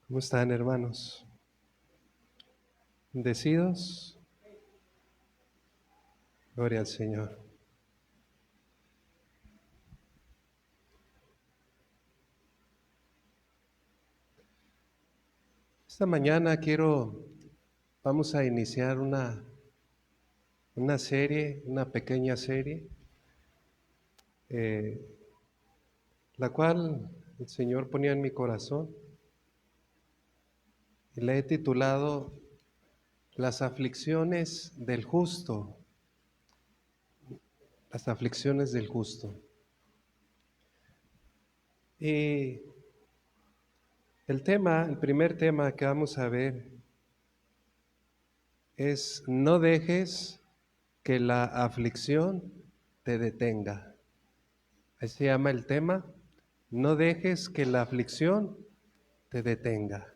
¿Cómo están, hermanos? ¿Bendecidos? Gloria al Señor. Esta mañana vamos a iniciar una serie, una pequeña serie, eh, la cual el Señor ponía en mi corazón y la he titulado Las aflicciones del justo, las aflicciones del justo. Y el primer tema que vamos a ver es: no dejes que la aflicción te detenga. Así se llama el tema: no dejes que la aflicción te detenga.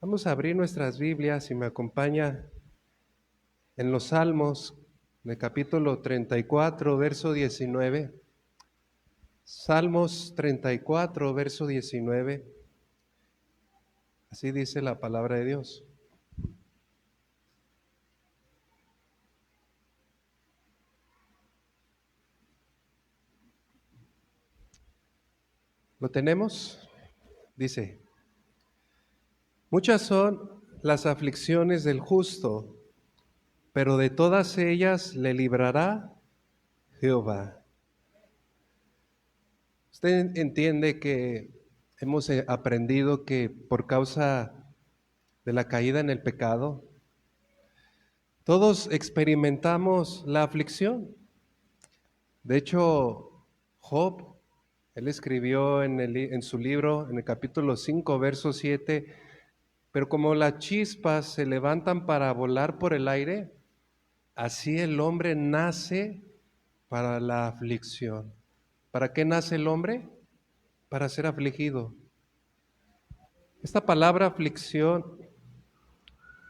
Vamos a abrir nuestras Biblias y me acompaña en los Salmos, en el capítulo 34, verso 19. Salmos 34, verso 19. Así dice la palabra de Dios. ¿Lo tenemos? Dice: muchas son las aflicciones del justo, pero de todas ellas le librará Jehová. Usted entiende que hemos aprendido que por causa de la caída en el pecado, todos experimentamos la aflicción. De hecho, Job, él escribió en su libro, en el capítulo 5, verso 7, pero como las chispas se levantan para volar por el aire, así el hombre nace para la aflicción. ¿Para qué nace el hombre? Para ser afligido. Esta palabra aflicción,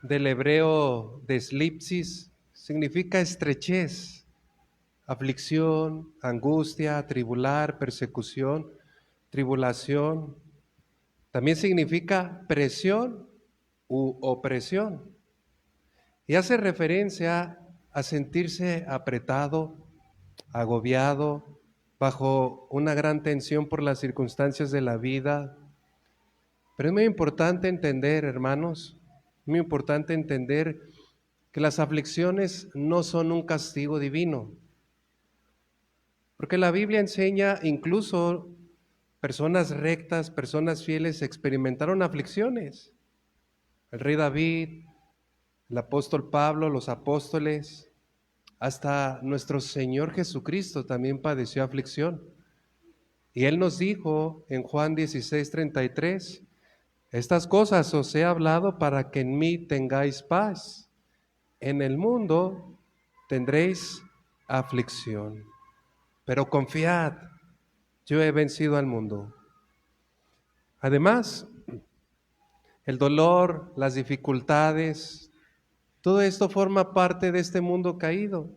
del hebreo deslipsis, significa estrechez, aflicción, angustia, tribular, persecución, tribulación. También significa presión u opresión. Y hace referencia a sentirse apretado, agobiado, bajo una gran tensión por las circunstancias de la vida. Pero es muy importante entender, hermanos, muy importante entender que las aflicciones no son un castigo divino. Porque la Biblia enseña, incluso personas rectas, personas fieles experimentaron aflicciones. El rey David, el apóstol Pablo, los apóstoles, hasta nuestro Señor Jesucristo también padeció aflicción. Y Él nos dijo en Juan 16:33, estas cosas os he hablado para que en mí tengáis paz. En el mundo tendréis aflicción, pero confiad, yo he vencido al mundo. Además, el dolor, las dificultades, todo esto forma parte de este mundo caído.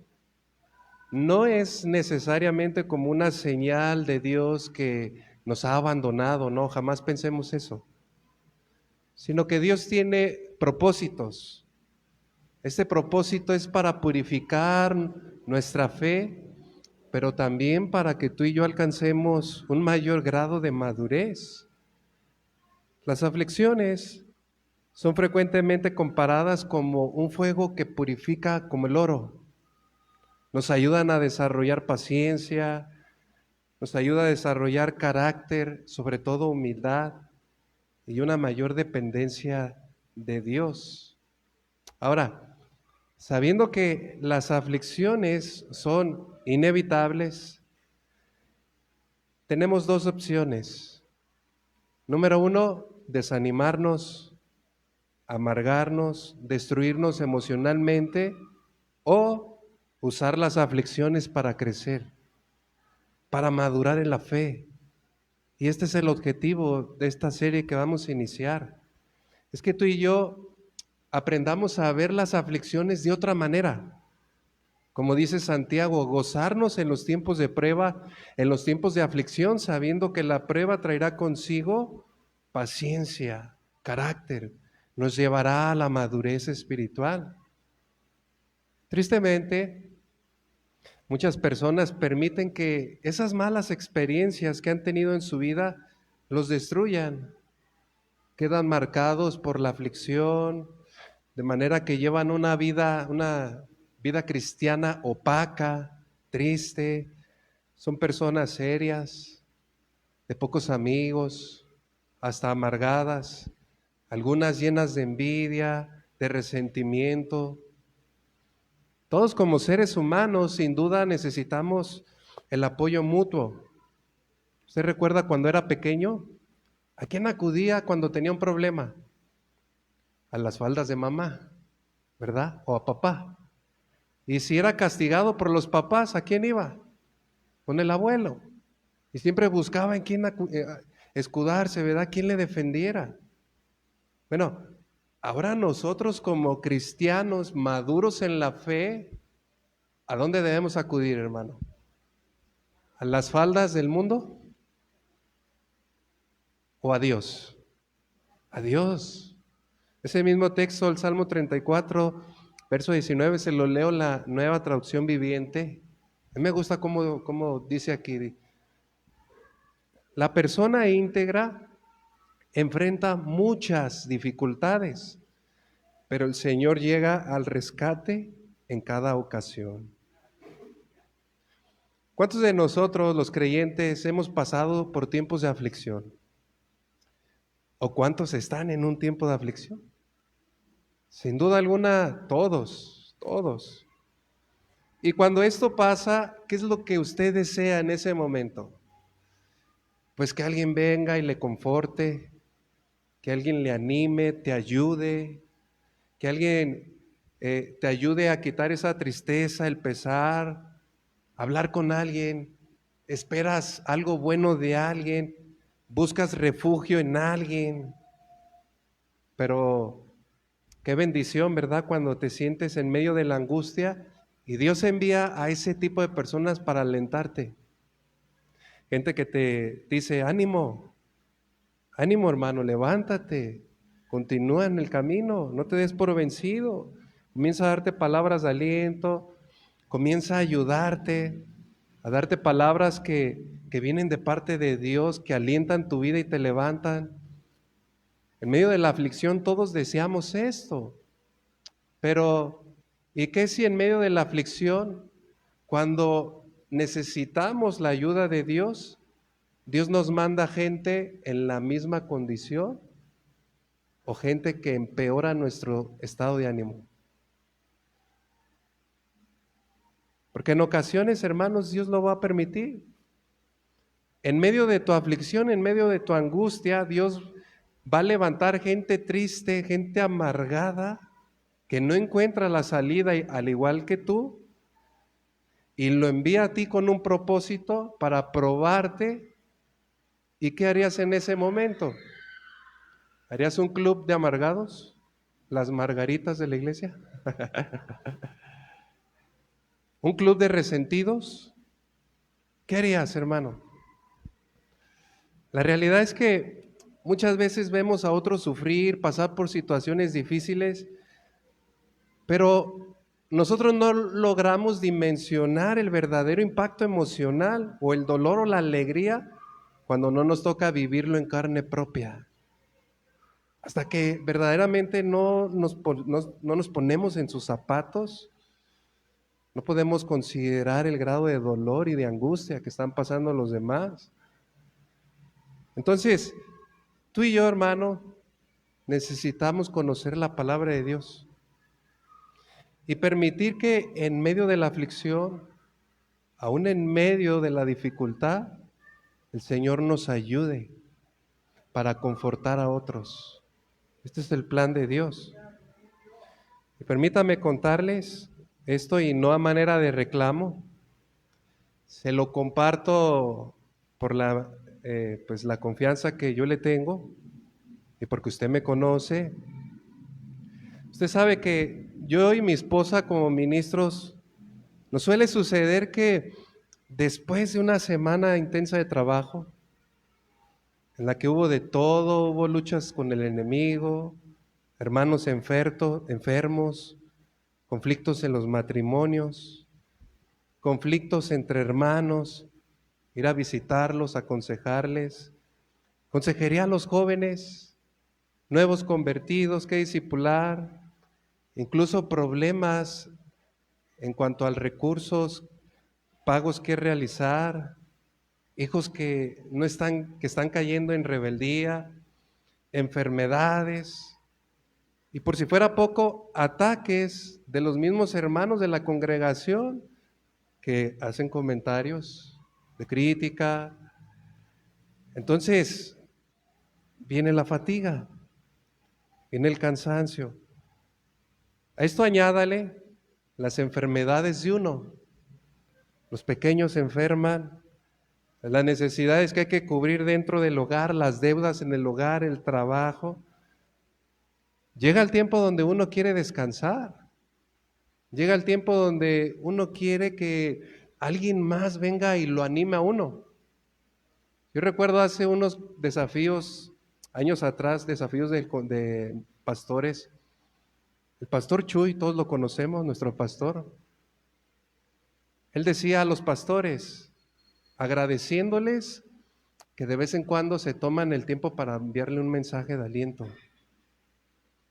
No es necesariamente como una señal de Dios que nos ha abandonado, no, jamás pensemos eso, sino que Dios tiene propósitos. Este propósito es para purificar nuestra fe, pero también para que tú y yo alcancemos un mayor grado de madurez. Las aflicciones son frecuentemente comparadas como un fuego que purifica como el oro. Nos ayudan a desarrollar paciencia, nos ayuda a desarrollar carácter, sobre todo humildad y una mayor dependencia de Dios. Ahora, sabiendo que las aflicciones son inevitables, tenemos dos opciones. Número uno, desanimarnos, amargarnos, destruirnos emocionalmente, o usar las aflicciones para crecer, para madurar en la fe. Y este es el objetivo de esta serie que vamos a iniciar. Es que tú y yo aprendamos a ver las aflicciones de otra manera. Como dice Santiago, gozarnos en los tiempos de prueba, en los tiempos de aflicción, sabiendo que la prueba traerá consigo paciencia. carácter, nos llevará a la madurez espiritual. Tristemente, muchas personas permiten que esas malas experiencias que han tenido en su vida los destruyan. Quedan marcados por la aflicción, de manera que llevan una vida cristiana opaca, triste. Son personas serias, de pocos amigos, hasta amargadas, algunas llenas de envidia, de resentimiento. Todos como seres humanos, sin duda, necesitamos el apoyo mutuo. ¿Usted recuerda cuando era pequeño? ¿A quién acudía cuando tenía un problema? A las faldas de mamá, ¿verdad? O a papá. Y si era castigado por los papás, ¿a quién iba? Con el abuelo. Y siempre buscaba en quién escudarse, ¿verdad? ¿Quién le defendiera? Bueno, ahora nosotros como cristianos maduros en la fe, ¿a dónde debemos acudir, hermano? ¿A las faldas del mundo? ¿O a Dios? A Dios. Ese mismo texto, el Salmo 34, verso 19, se lo leo la Nueva Traducción Viviente. A mí me gusta cómo dice aquí. La persona íntegra enfrenta muchas dificultades, pero el Señor llega al rescate en cada ocasión. ¿Cuántos de nosotros, los creyentes, hemos pasado por tiempos de aflicción? ¿O cuántos están en un tiempo de aflicción? Sin duda alguna, todos. Y cuando esto pasa, ¿qué es lo que usted desea en ese momento? Pues que alguien venga y le conforte, que alguien le anime, te ayude, que alguien te ayude a quitar esa tristeza, el pesar, hablar con alguien, esperas algo bueno de alguien, buscas refugio en alguien. Pero qué bendición, ¿verdad? Cuando te sientes en medio de la angustia y Dios envía a ese tipo de personas para alentarte. Gente que te dice, ánimo hermano, levántate, continúa en el camino, no te des por vencido. Comienza a darte palabras de aliento, comienza a ayudarte, a darte palabras que vienen de parte de Dios, que alientan tu vida y te levantan. En medio de la aflicción todos deseamos esto, pero ¿y qué si en medio de la aflicción, cuando necesitamos la ayuda de Dios, Dios nos manda gente en la misma condición o gente que empeora nuestro estado de ánimo? Porque en ocasiones, hermanos, Dios lo va a permitir. En medio de tu aflicción, en medio de tu angustia, Dios va a levantar gente triste, gente amargada, que no encuentra la salida al igual que tú, y lo envía a ti con un propósito para probarte. ¿Y qué harías en ese momento? ¿Harías un club de amargados? ¿Las margaritas de la iglesia? ¿Un club de resentidos? ¿Qué harías, hermano? La realidad es que muchas veces vemos a otros sufrir, pasar por situaciones difíciles, pero nosotros no logramos dimensionar el verdadero impacto emocional o el dolor o la alegría cuando no nos toca vivirlo en carne propia. Hasta que verdaderamente no nos ponemos en sus zapatos, no podemos considerar el grado de dolor y de angustia que están pasando los demás. Entonces, tú y yo, hermano, necesitamos conocer la palabra de Dios y permitir que en medio de la aflicción, aún en medio de la dificultad, el Señor nos ayude para confortar a otros. Este es el plan de Dios. Y permítame contarles esto, y no a manera de reclamo, se lo comparto por la confianza que yo le tengo y porque usted me conoce. Usted sabe que yo y mi esposa como ministros, nos suele suceder que después de una semana intensa de trabajo, en la que hubo de todo, hubo luchas con el enemigo, hermanos enfermos, conflictos en los matrimonios, conflictos entre hermanos, ir a visitarlos, aconsejarles, consejería a los jóvenes, nuevos convertidos, que discipular, incluso problemas en cuanto a recursos, pagos que realizar, hijos que no están, que están cayendo en rebeldía, enfermedades, y por si fuera poco, ataques de los mismos hermanos de la congregación que hacen comentarios de crítica. Entonces, viene la fatiga, viene el cansancio. A esto añádale las enfermedades de uno. Los pequeños se enferman, las necesidades que hay que cubrir dentro del hogar, las deudas en el hogar, el trabajo. Llega el tiempo donde uno quiere descansar. Llega el tiempo donde uno quiere que alguien más venga y lo anime a uno. Yo recuerdo hace unos desafíos, años atrás, desafíos de pastores. El pastor Chuy, todos lo conocemos, nuestro pastor. Él decía a los pastores, agradeciéndoles que de vez en cuando se toman el tiempo para enviarle un mensaje de aliento.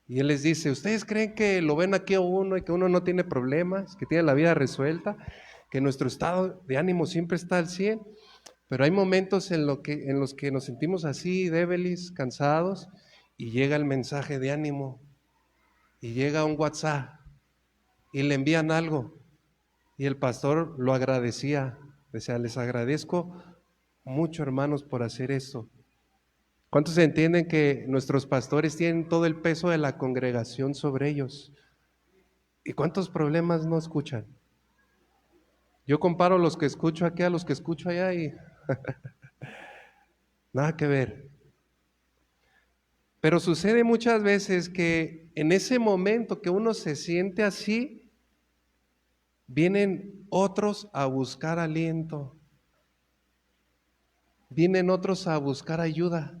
Y él les dice, ¿ustedes creen que lo ven aquí a uno y que uno no tiene problemas, que tiene la vida resuelta, que nuestro estado de ánimo siempre está al 100? Pero hay momentos en los que nos sentimos así, débiles, cansados, y llega el mensaje de ánimo, y llega un WhatsApp, y le envían algo, y el pastor lo agradecía, decía, les agradezco mucho, hermanos, por hacer esto. ¿Cuántos entienden que nuestros pastores tienen todo el peso de la congregación sobre ellos? ¿Y cuántos problemas no escuchan? Yo comparo los que escucho aquí a los que escucho allá y nada que ver. Pero sucede muchas veces que en ese momento que uno se siente así, vienen otros a buscar aliento, vienen otros a buscar ayuda.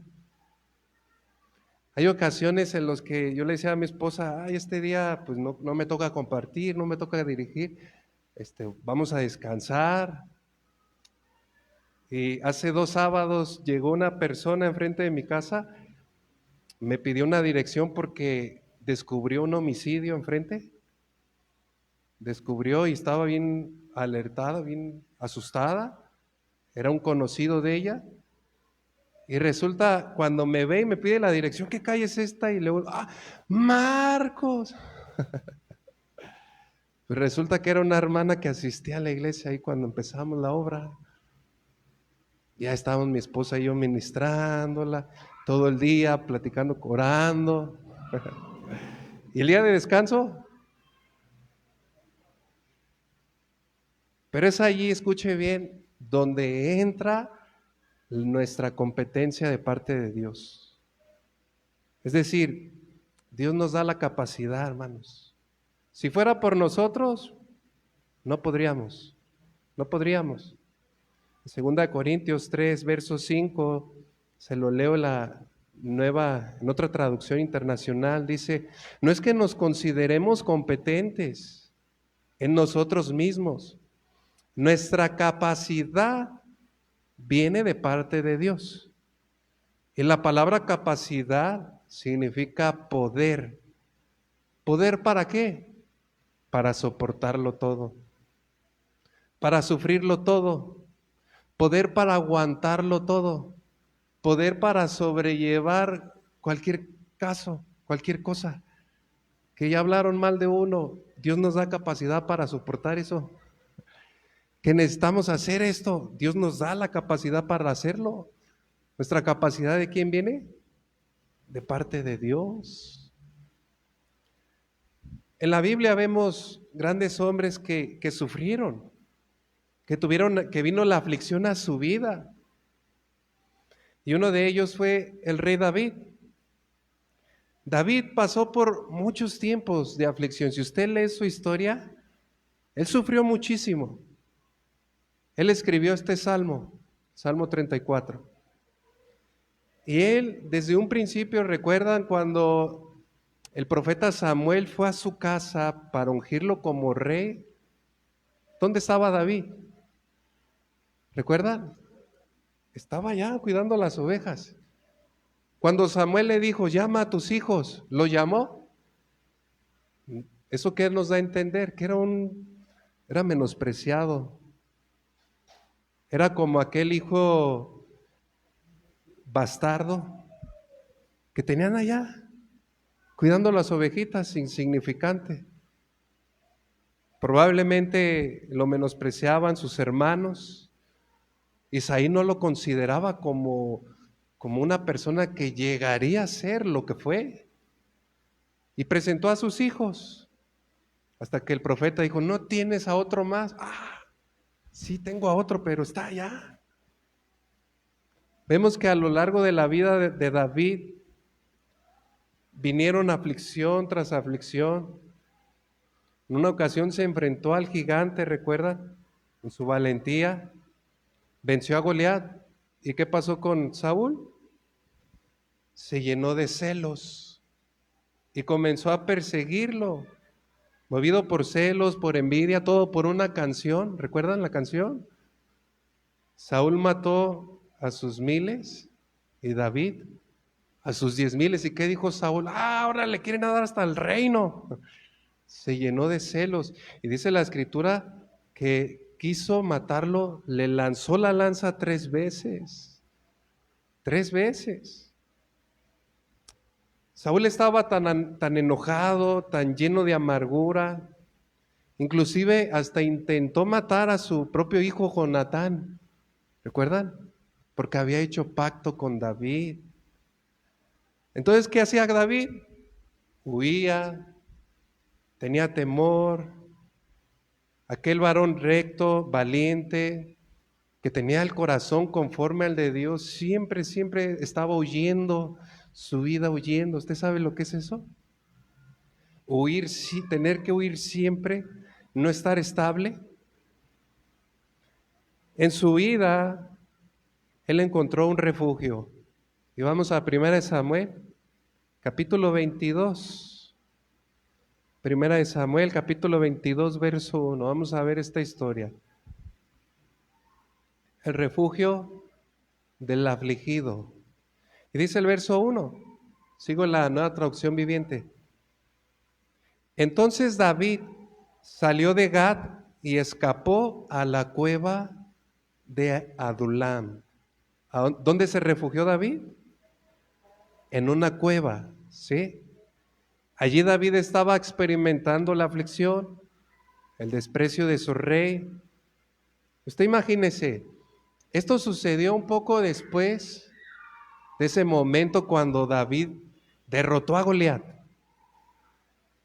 Hay ocasiones en las que yo le decía a mi esposa, ay, este día pues no me toca compartir, no me toca dirigir, vamos a descansar. Y hace 2 sábados llegó una persona enfrente de mi casa, me pidió una dirección porque descubrió un homicidio enfrente, descubrió y estaba bien alertada, bien asustada, era un conocido de ella. Y resulta, cuando me ve y me pide la dirección, ¿qué calle es esta? Y luego, Marcos. Pues resulta que era una hermana que asistía a la iglesia ahí cuando empezamos la obra. Ya estábamos mi esposa y yo ministrándola, todo el día, platicando, orando. Y el día de descanso, pero es allí, escuche bien, donde entra nuestra competencia de parte de Dios. Es decir, Dios nos da la capacidad, hermanos. Si fuera por nosotros, no podríamos. Segunda de Corintios 3, verso 5, se lo leo en otra traducción internacional, dice, no es que nos consideremos competentes en nosotros mismos, nuestra capacidad viene de parte de Dios. Y la palabra capacidad significa poder. ¿Poder para qué? Para soportarlo todo, para sufrirlo todo, poder para aguantarlo todo, poder para sobrellevar cualquier caso, cualquier cosa. Que ya hablaron mal de uno, Dios nos da capacidad para soportar eso. Que necesitamos hacer esto, Dios nos da la capacidad para hacerlo. ¿Nuestra capacidad de quién viene? De parte de Dios. En la Biblia vemos grandes hombres que sufrieron, que vino la aflicción a su vida. Y uno de ellos fue el rey David. David pasó por muchos tiempos de aflicción. Si usted lee su historia, él sufrió muchísimo. Él escribió este salmo, Salmo 34. Y él, desde un principio, ¿recuerdan cuando el profeta Samuel fue a su casa para ungirlo como rey? ¿Dónde estaba David? ¿Recuerdan? Estaba allá cuidando las ovejas. Cuando Samuel le dijo, llama a tus hijos, ¿lo llamó? ¿Eso qué nos da a entender? Que era menospreciado. Era como aquel hijo bastardo que tenían allá, cuidando las ovejitas, insignificante. Probablemente lo menospreciaban sus hermanos. Isaí no lo consideraba como una persona que llegaría a ser lo que fue. Y presentó a sus hijos, hasta que el profeta dijo, ¿no tienes a otro más? Ah, sí tengo a otro, pero está allá. Vemos que a lo largo de la vida de David vinieron aflicción tras aflicción. En una ocasión se enfrentó al gigante, ¿recuerda? En su valentía, venció a Goliat. ¿Y qué pasó con Saúl? Se llenó de celos y comenzó a perseguirlo, movido por celos, por envidia, todo por una canción. ¿Recuerdan la canción? Saúl mató a sus miles y David a sus 10,000. ¿Y qué dijo Saúl? Ah, ahora le quieren dar hasta el reino. Se llenó de celos. Y dice la escritura que quiso matarlo, le lanzó la lanza 3 veces. 3 veces. Saúl estaba tan enojado, tan lleno de amargura, inclusive hasta intentó matar a su propio hijo Jonatán. ¿Recuerdan? Porque había hecho pacto con David. Entonces, ¿qué hacía David? Huía, tenía temor. Aquel varón recto, valiente, que tenía el corazón conforme al de Dios, siempre estaba huyendo, su vida huyendo. ¿Usted sabe lo que es eso? Huir, sí, tener que huir siempre, no estar estable. En su vida, él encontró un refugio. Y vamos a 1 Samuel, capítulo 22. 1 Samuel, capítulo 22, verso 1. Vamos a ver esta historia. El refugio del afligido. Y dice el verso 1. Sigo en la Nueva Traducción Viviente. Entonces David salió de Gad y escapó a la cueva de Adulam. ¿Dónde se refugió David? En una cueva, ¿sí? Allí David estaba experimentando la aflicción, el desprecio de su rey. Usted imagínese, esto sucedió un poco después de ese momento cuando David derrotó a Goliat.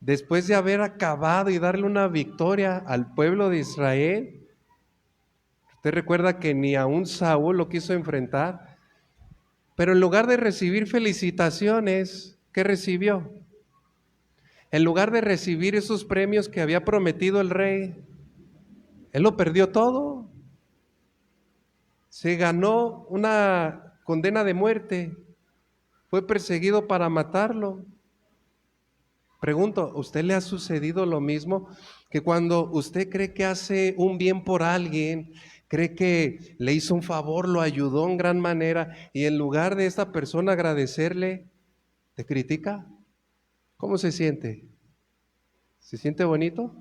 Después de haber acabado y darle una victoria al pueblo de Israel. Usted recuerda que ni aún Saúl lo quiso enfrentar, pero en lugar de recibir felicitaciones, ¿qué recibió? En lugar de recibir esos premios que había prometido el rey, él lo perdió todo. Se ganó una condena de muerte, fue perseguido para matarlo. Pregunto, ¿a usted le ha sucedido lo mismo? Que cuando usted cree que hace un bien por alguien, cree que le hizo un favor, lo ayudó en gran manera, y en lugar de esta persona agradecerle, te critica. ¿Cómo se siente? ¿Se siente bonito?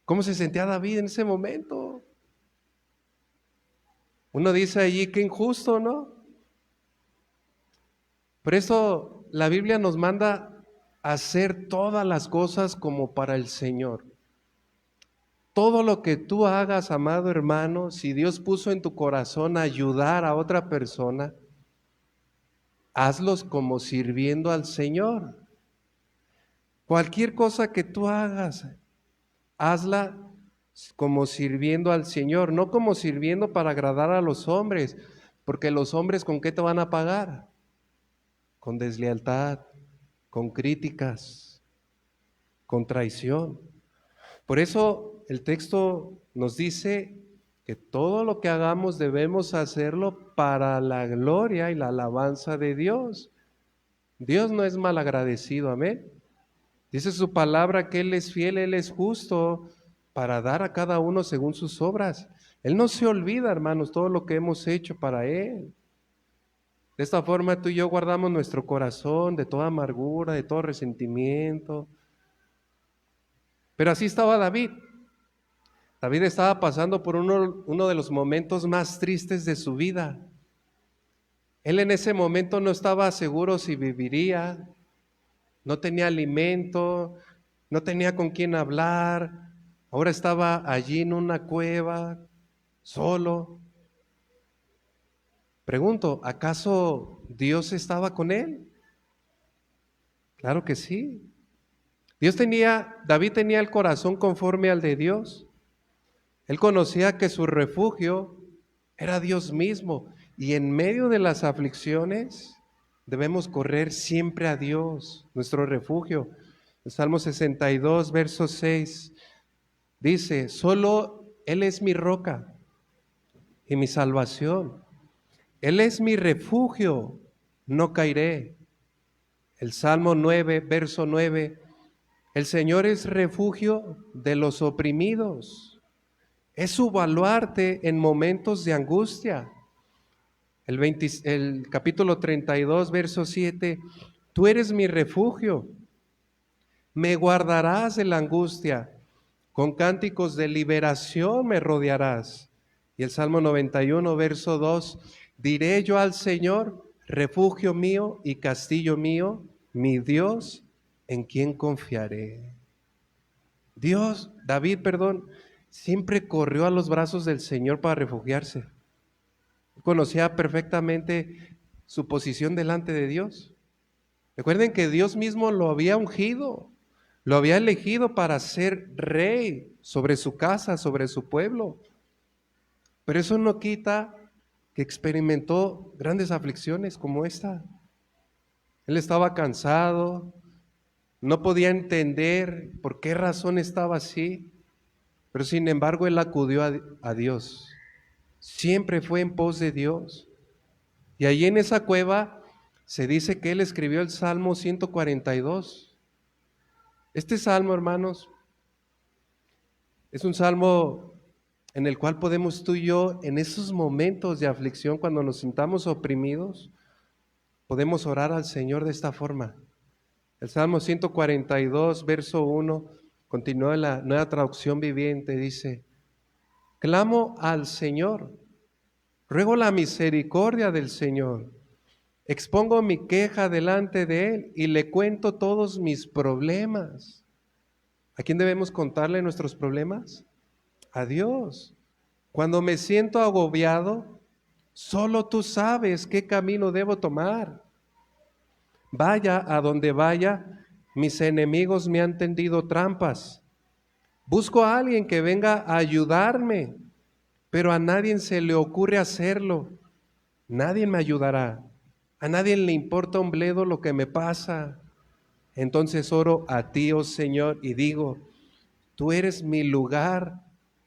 ¿Cómo se sentía David en ese momento? Uno dice allí, qué injusto, ¿no? Por eso la Biblia nos manda a hacer todas las cosas como para el Señor. Todo lo que tú hagas, amado hermano, si Dios puso en tu corazón ayudar a otra persona, hazlos como sirviendo al Señor. Cualquier cosa que tú hagas, hazla como sirviendo al Señor, no como sirviendo para agradar a los hombres, porque los hombres ¿con qué te van a pagar? Con deslealtad, con críticas, con traición. Por eso el texto nos dice que todo lo que hagamos debemos hacerlo para la gloria y la alabanza de Dios. Dios no es malagradecido, amén. Dice su palabra que Él es fiel, Él es justo para dar a cada uno según sus obras. Él no se olvida, hermanos, todo lo que hemos hecho para Él. De esta forma tú y yo guardamos nuestro corazón de toda amargura, de todo resentimiento. Pero así estaba David. David estaba pasando por uno de los momentos más tristes de su vida. Él en ese momento no estaba seguro si viviría, no tenía alimento, no tenía con quién hablar. Ahora estaba allí en una cueva, solo. Pregunto, ¿acaso Dios estaba con él? Claro que sí. David tenía el corazón conforme al de Dios. Él conocía que su refugio era Dios mismo y en medio de las aflicciones debemos correr siempre a Dios, nuestro refugio. El Salmo 62, verso 6 dice, solo Él es mi roca y mi salvación. Él es mi refugio, no caeré. El Salmo 9, verso 9, el Señor es refugio de los oprimidos. Es su baluarte en momentos de angustia. El capítulo 32, verso 7, tú eres mi refugio, me guardarás de la angustia, con cánticos de liberación me rodearás. Y el Salmo 91, verso 2, diré yo al Señor, refugio mío y castillo mío, mi Dios, en quien confiaré. David, siempre corrió a los brazos del Señor para refugiarse. Conocía perfectamente su posición delante de Dios. Recuerden que Dios mismo lo había ungido, lo había elegido para ser rey sobre su casa, sobre su pueblo. Pero eso no quita que experimentó grandes aflicciones como esta. Él estaba cansado, no podía entender por qué razón estaba así, pero sin embargo él acudió a Dios. Siempre fue en pos de Dios. Y allí en esa cueva se dice que él escribió el Salmo 142. Este salmo, hermanos, es un salmo en el cual podemos tú y yo, en esos momentos de aflicción, cuando nos sintamos oprimidos, podemos orar al Señor de esta forma. El Salmo 142, verso 1, continúa en la Nueva Traducción Viviente, dice, clamo al Señor, ruego la misericordia del Señor, expongo mi queja delante de Él y le cuento todos mis problemas. ¿A quién debemos contarle nuestros problemas? A Dios. Cuando me siento agobiado, solo tú sabes qué camino debo tomar. Vaya a donde vaya, mis enemigos me han tendido trampas. Busco a alguien que venga a ayudarme, pero a nadie se le ocurre hacerlo. Nadie me ayudará. A nadie le importa un bledo lo que me pasa. Entonces oro a ti, oh Señor, y digo, tú eres mi lugar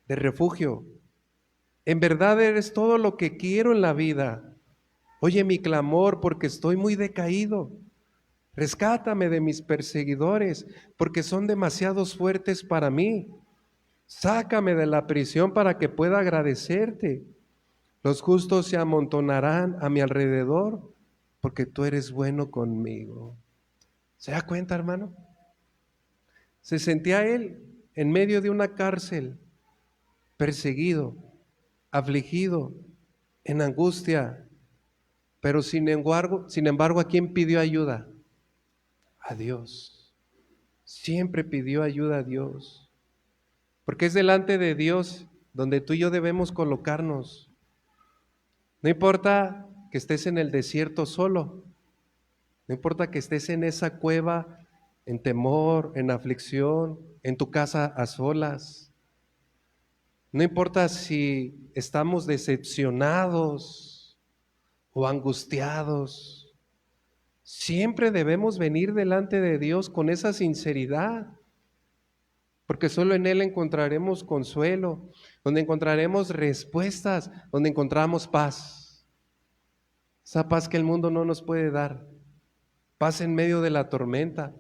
de refugio. En verdad eres todo lo que quiero en la vida. Oye mi clamor porque estoy muy decaído. Rescátame de mis perseguidores porque son demasiados fuertes para mí. Sácame de la prisión para que pueda agradecerte. Los justos se amontonarán a mi alrededor porque tú eres bueno conmigo. ¿Se da cuenta, hermano? Se sentía él en medio de una cárcel, perseguido, afligido, en angustia, pero sin embargo, ¿a quién pidió ayuda? A Dios. Siempre pidió ayuda a Dios, porque es delante de Dios donde tú y yo debemos colocarnos. No importa que estés en el desierto solo, no importa que estés en esa cueva en temor, en aflicción, en tu casa a solas. No importa si estamos decepcionados o angustiados. Siempre debemos venir delante de Dios con esa sinceridad. porque solo en Él encontraremos consuelo, donde encontraremos respuestas, donde encontramos paz. Esa paz que el mundo no nos puede dar, paz en medio de la tormenta.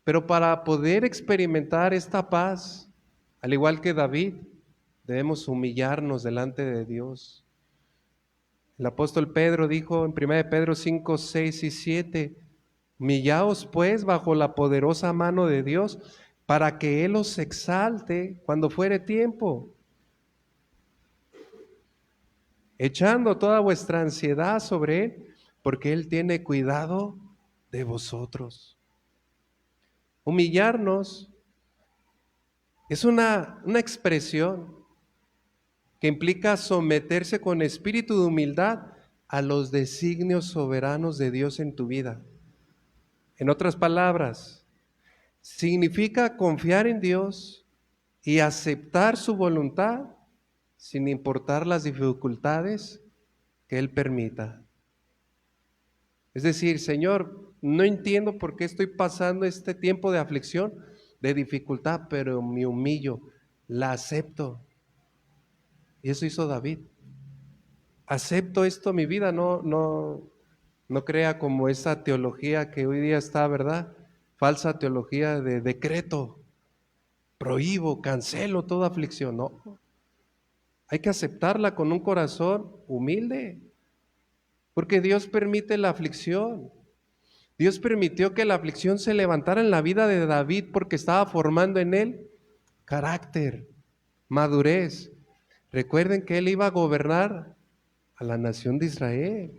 Pero para poder experimentar esta paz, al igual que David, debemos humillarnos delante de Dios. El apóstol Pedro dijo en 1 Pedro 5, 6 y 7, humillaos pues bajo la poderosa mano de Dios, para que Él os exalte cuando fuere tiempo, echando toda vuestra ansiedad sobre Él, porque Él tiene cuidado de vosotros. Humillarnos es una expresión que implica someterse con espíritu de humildad a los designios soberanos de Dios en tu vida. En otras palabras, significa confiar en Dios y aceptar su voluntad sin importar las dificultades que Él permita. Es decir, Señor, no entiendo por qué estoy pasando este tiempo de aflicción, de dificultad, pero me humillo, la acepto. Y eso hizo David. Acepto esto en mi vida, no crea como esa teología que hoy día está, ¿verdad? Falsa teología de decreto, prohíbo, cancelo toda aflicción. No, hay que aceptarla con un corazón humilde, porque Dios permite la aflicción. Dios permitió que la aflicción se levantara en la vida de David porque estaba formando en él carácter, madurez. Recuerden que él iba a gobernar a la nación de Israel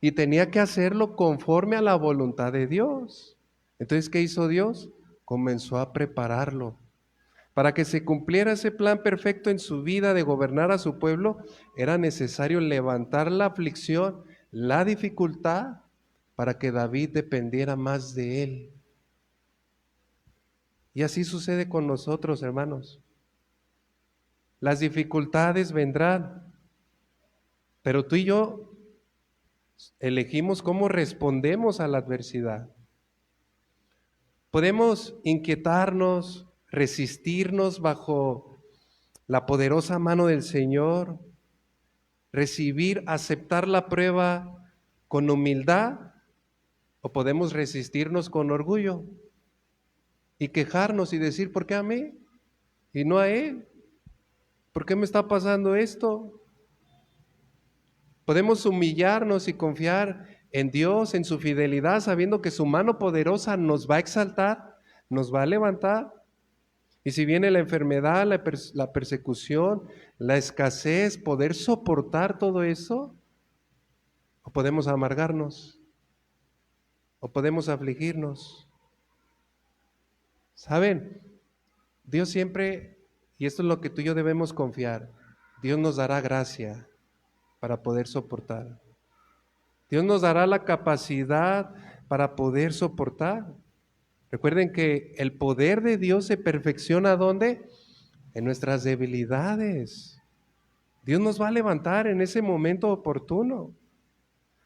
y tenía que hacerlo conforme a la voluntad de Dios. Entonces, ¿qué hizo Dios? Comenzó a prepararlo. Para que se cumpliera ese plan perfecto en su vida de gobernar a su pueblo, era necesario levantar la aflicción, la dificultad, para que David dependiera más de él. Y así sucede con nosotros, hermanos. Las dificultades vendrán, pero tú y yo elegimos cómo respondemos a la adversidad. Podemos inquietarnos, resistirnos bajo la poderosa mano del Señor, recibir, aceptar la prueba con humildad, o podemos resistirnos con orgullo y quejarnos y decir, ¿por qué a mí y no a Él? ¿Por qué me está pasando esto? Podemos humillarnos y confiar en Dios, en su fidelidad, sabiendo que su mano poderosa nos va a exaltar, nos va a levantar. Y si viene la enfermedad, la persecución, la escasez, poder soportar todo eso, o podemos amargarnos, o podemos afligirnos. ¿Saben? Dios siempre, y esto es lo que tú y yo debemos confiar, Dios nos dará gracia para poder soportar. Dios nos dará la capacidad para poder soportar. Recuerden que el poder de Dios se perfecciona ¿dónde? En nuestras debilidades. Dios nos va a levantar en ese momento oportuno.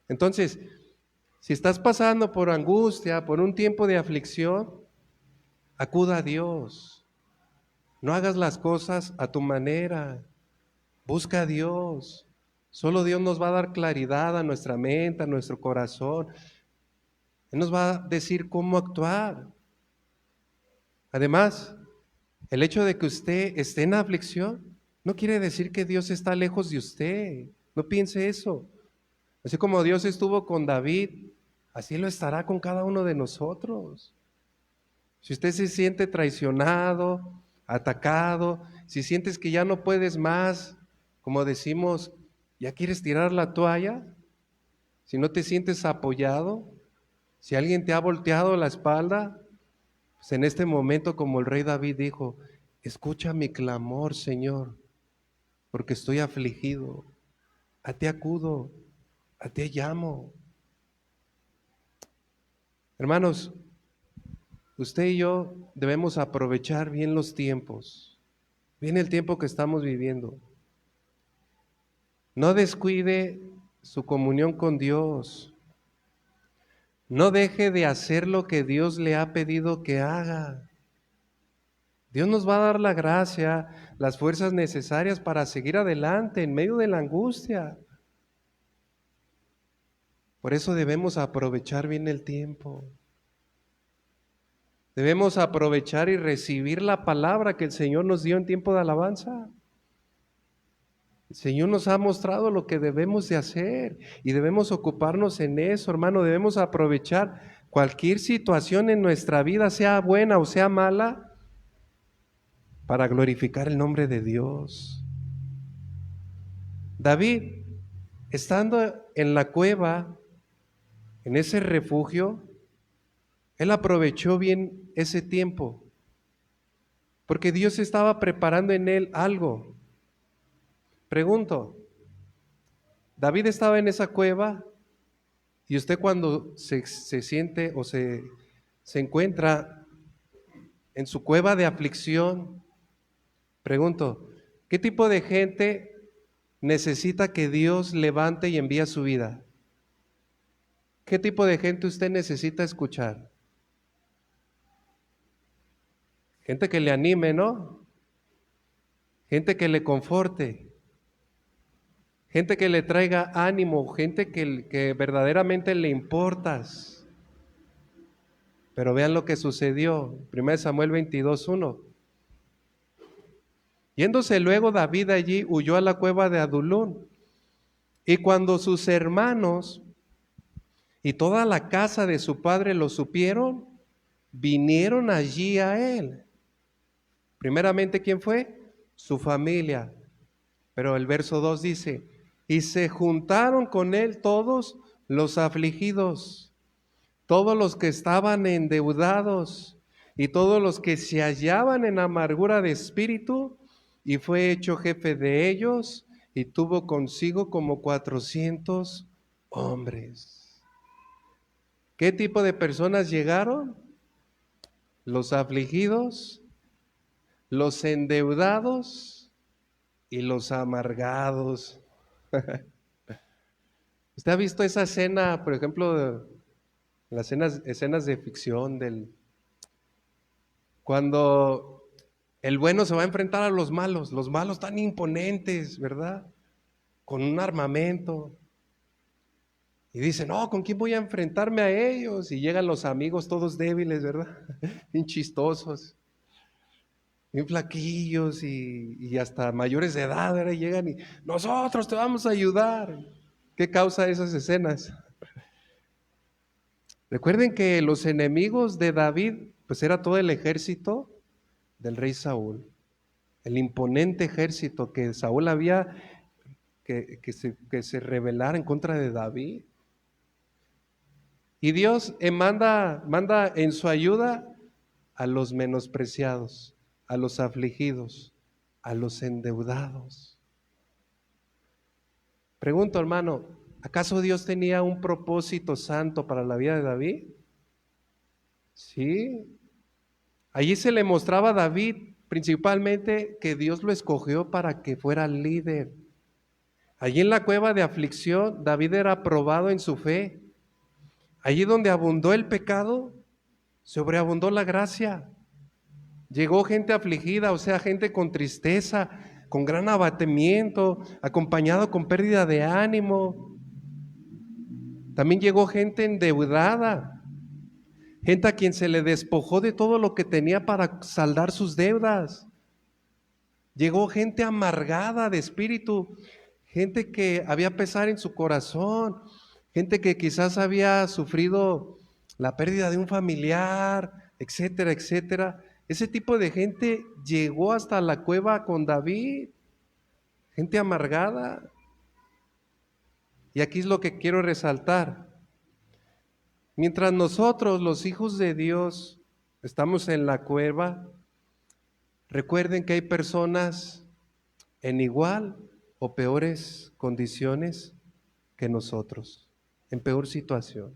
Entonces, si estás pasando por angustia, por un tiempo de aflicción, acuda a Dios. No hagas las cosas a tu manera. Busca a Dios. Solo Dios nos va a dar claridad a nuestra mente, a nuestro corazón. Él nos va a decir cómo actuar. Además, el hecho de que usted esté en aflicción no quiere decir que Dios está lejos de usted. No piense eso. Así como Dios estuvo con David, así lo estará con cada uno de nosotros. Si usted se siente traicionado, atacado, si sientes que ya no puedes más, como decimos, ya quieres tirar la toalla, si no te sientes apoyado, si alguien te ha volteado la espalda, pues en este momento, como el rey David dijo, escucha mi clamor, Señor, porque estoy afligido. A ti acudo, a ti llamo. Hermanos, usted y yo debemos aprovechar bien los tiempos, bien el tiempo que estamos viviendo. No descuide su comunión con Dios. No deje de hacer lo que Dios le ha pedido que haga. Dios nos va a dar la gracia, las fuerzas necesarias para seguir adelante en medio de la angustia. Por eso debemos aprovechar bien el tiempo. Debemos aprovechar y recibir la palabra que el Señor nos dio en tiempo de alabanza. El Señor nos ha mostrado lo que debemos de hacer y debemos ocuparnos en eso, hermano. Debemos aprovechar cualquier situación en nuestra vida, sea buena o sea mala, para glorificar el nombre de Dios. David, estando en la cueva, en ese refugio, él aprovechó bien ese tiempo, porque Dios estaba preparando en él algo. Pregunto, David estaba en esa cueva y usted cuando se siente o se encuentra en su cueva de aflicción, pregunto, ¿qué tipo de gente necesita que Dios levante y envíe a su vida? ¿Qué tipo de gente usted necesita escuchar? Gente que le anime, ¿no? Gente que le conforte, gente que le traiga ánimo, gente que verdaderamente le importas. Pero vean lo que sucedió, 1 Samuel 22:1. Yéndose luego David allí, huyó a la cueva de Adulún. Y cuando sus hermanos y toda la casa de su padre lo supieron, vinieron allí a él. Primeramente, ¿quién fue? Su familia. Pero el verso 2 dice, y se juntaron con él todos los afligidos, todos los que estaban endeudados y todos los que se hallaban en amargura de espíritu, y fue hecho jefe de ellos y tuvo consigo como 400 hombres. ¿Qué tipo de personas llegaron? Los afligidos, los endeudados y los amargados. ¿Usted ha visto esa escena, por ejemplo, las escenas de ficción cuando el bueno se va a enfrentar a los malos tan imponentes, ¿verdad? Con un armamento. Y dice, no, ¿con quién voy a enfrentarme a ellos? Y llegan los amigos todos débiles, ¿verdad? Bien chistosos, bien flaquillos y hasta mayores de edad, ¿verdad? Y llegan y nosotros te vamos a ayudar. ¿Qué causa esas escenas? Recuerden que los enemigos de David, pues era todo el ejército del rey Saúl, el imponente ejército que Saúl había que se rebelara en contra de David. Y Dios manda en su ayuda a los menospreciados, a los afligidos, a los endeudados. Pregunto, hermano, ¿acaso Dios tenía un propósito santo para la vida de David? Sí. Allí se le mostraba a David principalmente que Dios lo escogió para que fuera líder. Allí en la cueva de aflicción, David era probado en su fe. Allí donde abundó el pecado, sobreabundó la gracia. Llegó gente afligida, o sea, gente con tristeza, con gran abatimiento, acompañado con pérdida de ánimo. También llegó gente endeudada, gente a quien se le despojó de todo lo que tenía para saldar sus deudas. Llegó gente amargada de espíritu, gente que había pesar en su corazón, gente que quizás había sufrido la pérdida de un familiar, etcétera, etcétera. Ese tipo de gente llegó hasta la cueva con David, gente amargada. Y aquí es lo que quiero resaltar. Mientras nosotros, los hijos de Dios, estamos en la cueva, recuerden que hay personas en igual o peores condiciones que nosotros, en peor situación.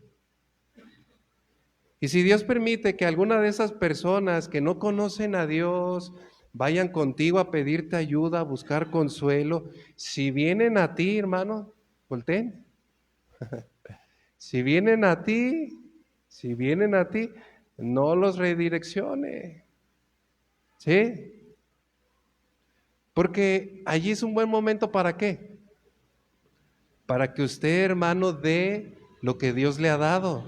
Y si Dios permite que alguna de esas personas que no conocen a Dios vayan contigo a pedirte ayuda, a buscar consuelo, si vienen a ti, hermano, volteen. Si vienen a ti, no los redireccione. ¿Sí? Porque allí es un buen momento ¿para qué? Para que usted, hermano, dé lo que Dios le ha dado.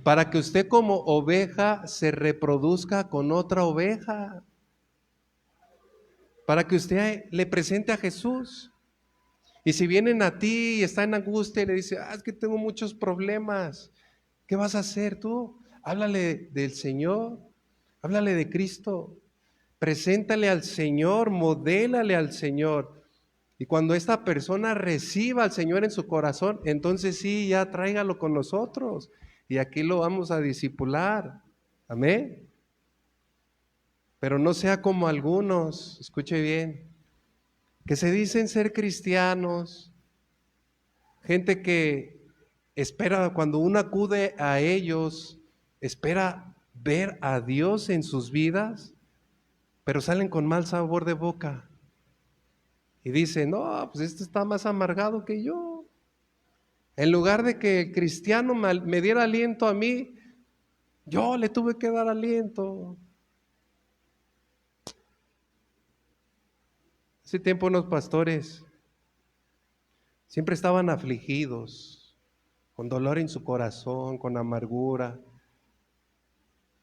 Para que usted como oveja se reproduzca con otra oveja. Para que usted le presente a Jesús. Y si vienen a ti y está en angustia y le dice, es que tengo muchos problemas, ¿qué vas a hacer tú? Háblale del Señor, háblale de Cristo, preséntale al Señor, modélale al Señor. Y cuando esta persona reciba al Señor en su corazón, entonces sí, ya tráigalo con nosotros. Y aquí lo vamos a discipular. Amén. Pero no sea como algunos, escuche bien, que se dicen ser cristianos, gente que espera, cuando uno acude a ellos, espera ver a Dios en sus vidas, pero salen con mal sabor de boca. Y dicen, no, pues este está más amargado que yo. En lugar de que el cristiano me diera aliento a mí, yo le tuve que dar aliento. Hace tiempo unos pastores siempre estaban afligidos, con dolor en su corazón, con amargura.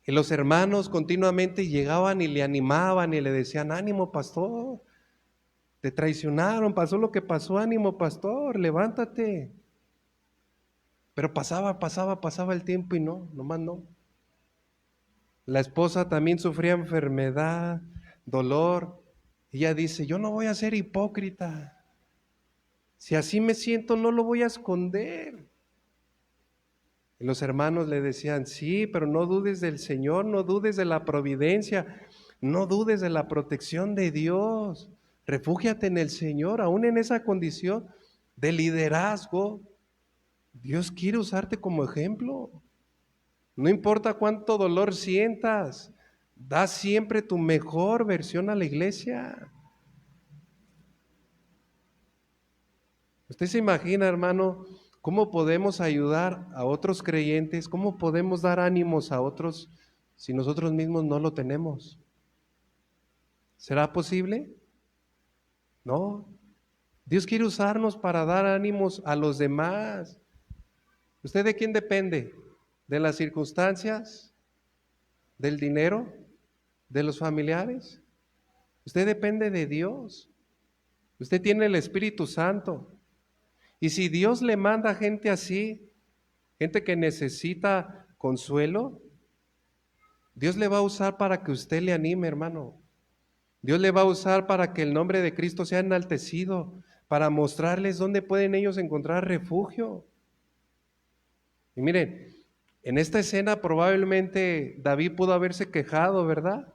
Y los hermanos continuamente llegaban y le animaban y le decían, ánimo pastor, te traicionaron, pasó lo que pasó, ánimo pastor, levántate. Pero pasaba el tiempo y no, nomás no. La esposa también sufría enfermedad, dolor. Ella dice, yo no voy a ser hipócrita. Si así me siento, no lo voy a esconder. Y los hermanos le decían, sí, pero no dudes del Señor, no dudes de la providencia, no dudes de la protección de Dios. Refúgiate en el Señor, aún en esa condición de liderazgo. Dios quiere usarte como ejemplo. No importa cuánto dolor sientas, da siempre tu mejor versión a la iglesia. Usted se imagina, hermano, cómo podemos ayudar a otros creyentes, cómo podemos dar ánimos a otros si nosotros mismos no lo tenemos. ¿Será posible? No. Dios quiere usarnos para dar ánimos a los demás. ¿Usted de quién depende? ¿De las circunstancias? ¿Del dinero? ¿De los familiares? Usted depende de Dios. Usted tiene el Espíritu Santo. Y si Dios le manda gente así, gente que necesita consuelo, Dios le va a usar para que usted le anime, hermano. Dios le va a usar para que el nombre de Cristo sea enaltecido, para mostrarles dónde pueden ellos encontrar refugio. Y miren, en esta escena probablemente David pudo haberse quejado, ¿verdad?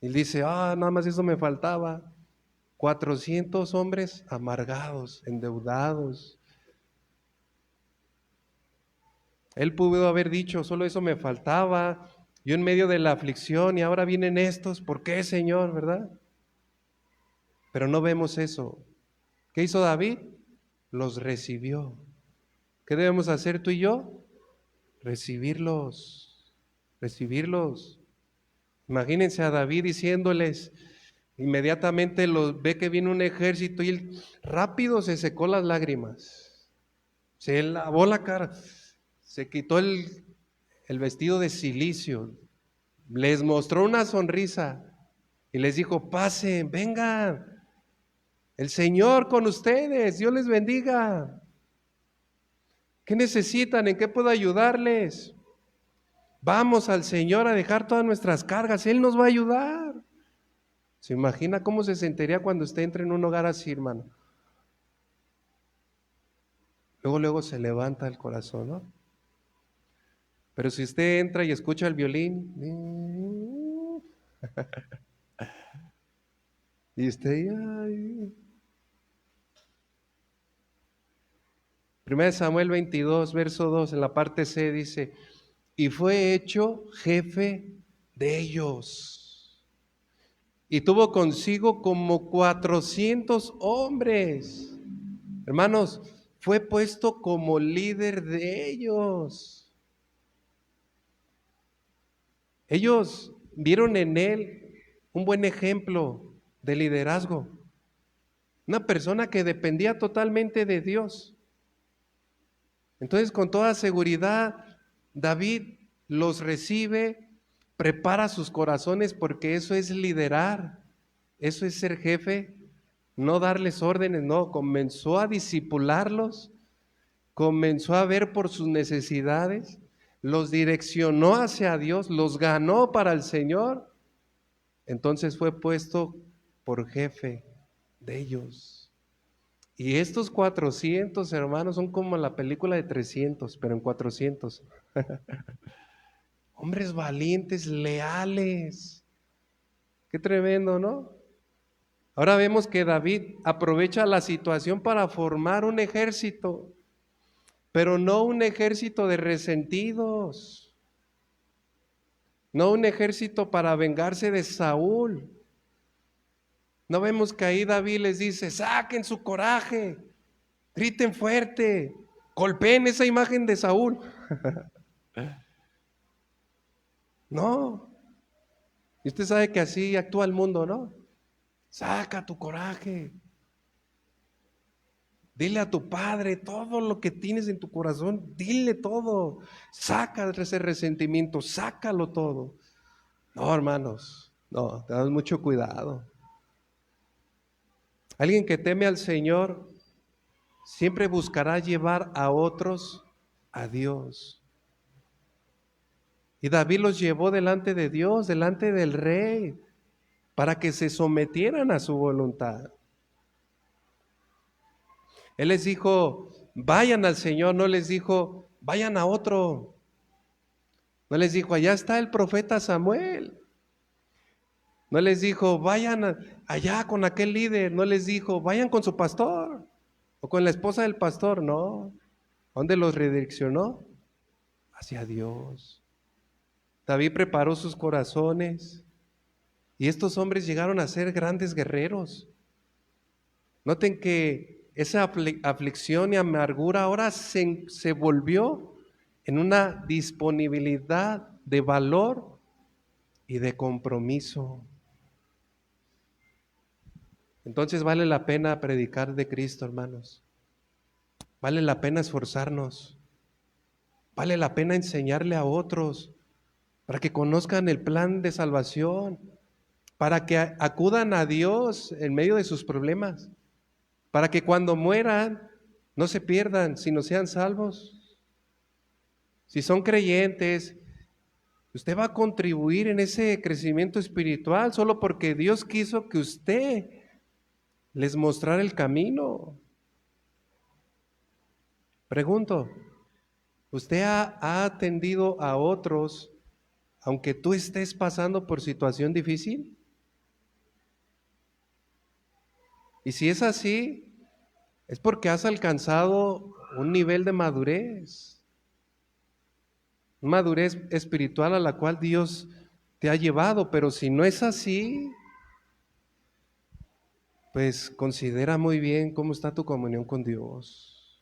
Y dice, nada más eso me faltaba. 400 hombres amargados, endeudados. Él pudo haber dicho, solo eso me faltaba, yo en medio de la aflicción y ahora vienen estos, ¿por qué, Señor, verdad? Pero no vemos eso. ¿Qué hizo David? Los recibió. ¿Qué debemos hacer tú y yo? Recibirlos, recibirlos. Imagínense a David diciéndoles, inmediatamente los ve que viene un ejército y él rápido se secó las lágrimas, se lavó la cara, se quitó el vestido de cilicio, les mostró una sonrisa y les dijo, pasen, vengan, el Señor con ustedes, Dios les bendiga. ¿Qué necesitan? ¿En qué puedo ayudarles? Vamos al Señor a dejar todas nuestras cargas, Él nos va a ayudar. ¿Se imagina cómo se sentiría cuando usted entre en un hogar así, hermano? Luego se levanta el corazón, ¿no? Pero si usted entra y escucha el violín, y usted, ay. 1 Samuel 22, verso 2, en la parte C dice, y fue hecho jefe de ellos, y tuvo consigo como 400 hombres. Hermanos, fue puesto como líder de ellos. Ellos vieron en él un buen ejemplo de liderazgo. Una persona que dependía totalmente de Dios. Entonces, con toda seguridad, David los recibe, prepara sus corazones, porque eso es liderar, eso es ser jefe, no darles órdenes, no, comenzó a discipularlos, comenzó a ver por sus necesidades, los direccionó hacia Dios, los ganó para el Señor. Entonces fue puesto por jefe de ellos. Y estos 400 hermanos son como la película de 300, pero en 400. Hombres valientes, leales. Qué tremendo, ¿no? Ahora vemos que David aprovecha la situación para formar un ejército, pero no un ejército de resentidos, no un ejército para vengarse de Saúl. No vemos que ahí David les dice, saquen su coraje, griten fuerte, golpeen esa imagen de Saúl. No. Y usted sabe que así actúa el mundo, ¿no? Saca tu coraje. Dile a tu padre todo lo que tienes en tu corazón, dile todo. Saca ese resentimiento, sácalo todo. No, hermanos, no, tenemos mucho cuidado. Alguien que teme al Señor siempre buscará llevar a otros a Dios. Y David los llevó delante de Dios, delante del rey, para que se sometieran a su voluntad. Él les dijo, vayan al Señor, no les dijo, vayan a otro. No les dijo, allá está el profeta Samuel. No les dijo, vayan allá con aquel líder. No les dijo, vayan con su pastor o con la esposa del pastor. No. ¿A dónde los redireccionó? Hacia Dios. David preparó sus corazones y estos hombres llegaron a ser grandes guerreros. Noten que esa aflicción y amargura ahora se volvió en una disponibilidad de valor y de compromiso. Entonces vale la pena predicar de Cristo, hermanos. Vale la pena esforzarnos. Vale la pena enseñarle a otros para que conozcan el plan de salvación, para que acudan a Dios en medio de sus problemas, para que cuando mueran no se pierdan, sino sean salvos. Si son creyentes, usted va a contribuir en ese crecimiento espiritual solo porque Dios quiso que usted les mostrara el camino. Pregunto, ¿usted ha atendido a otros aunque tú estés pasando por situación difícil? Y si es así, es porque has alcanzado un nivel de madurez, una madurez espiritual a la cual Dios te ha llevado. Pero si no es así, pues considera muy bien cómo está tu comunión con Dios.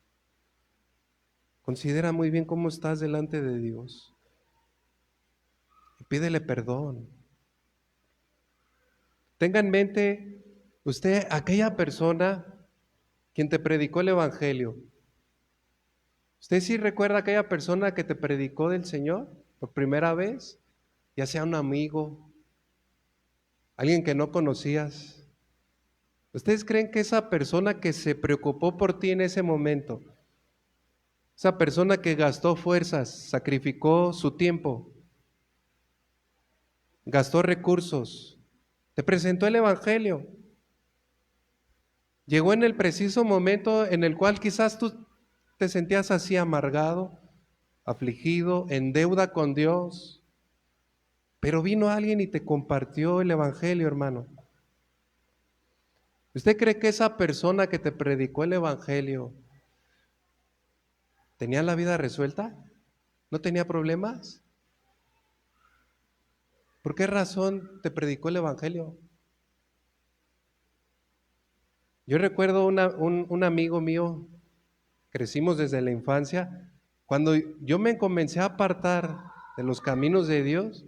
Considera muy bien cómo estás delante de Dios. Y pídele perdón. Tenga en mente usted aquella persona quien te predicó el Evangelio. ¿Usted sí recuerda aquella persona que te predicó del Señor por primera vez? Ya sea un amigo, alguien que no conocías. ¿Ustedes creen que esa persona que se preocupó por ti en ese momento, esa persona que gastó fuerzas, sacrificó su tiempo, gastó recursos, te presentó el Evangelio, llegó en el preciso momento en el cual quizás tú te sentías así amargado, afligido, en deuda con Dios, pero vino alguien y te compartió el Evangelio, hermano? ¿Usted cree que esa persona que te predicó el Evangelio tenía la vida resuelta? ¿No tenía problemas? ¿Por qué razón te predicó el Evangelio? Yo recuerdo un amigo mío, crecimos desde la infancia, cuando yo me comencé a apartar de los caminos de Dios,